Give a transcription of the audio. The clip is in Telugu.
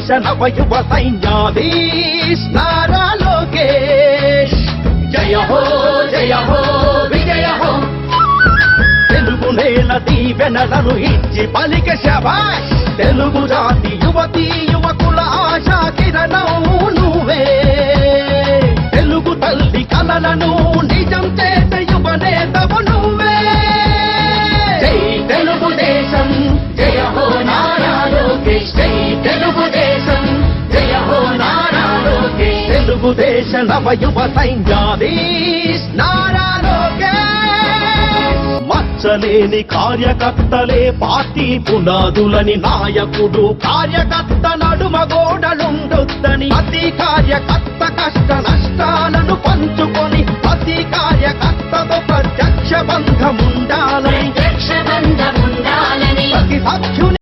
దేశ నవయువ సైన్యాధీశ్ నారా లోకేష్ జయ హో విజయ హో తెలుగు నేల దీవెనలను ఇచ్చి పలిక శభాష్ తెలుగు జాతి యువతీ యువకుల ఆశా కిరణం నువ్వే తెలుగు తల్లి కలలను నిజం చేసే యువనేతవు నువ్వే జై తెలుగుదేశం జయ హో నారా లోకేష్ జై తెలుగుదేశం జయ హో నారా లోకేష్ తెలుగుదేశ నవయువ సైన్యాధీశ్ నారా లోకేష్ మచ్చలేని కార్యకర్తలే పార్టీ పునాదులని నాయకుడు కార్యకర్త నడుమ గోడలుండొద్దని ప్రతి కార్యకర్త కష్ట నష్టాలను పంచుకొని ప్రతి కార్యకర్తతో ప్రత్యక్ష బంధముండాలని ప్రతి సభ్యుని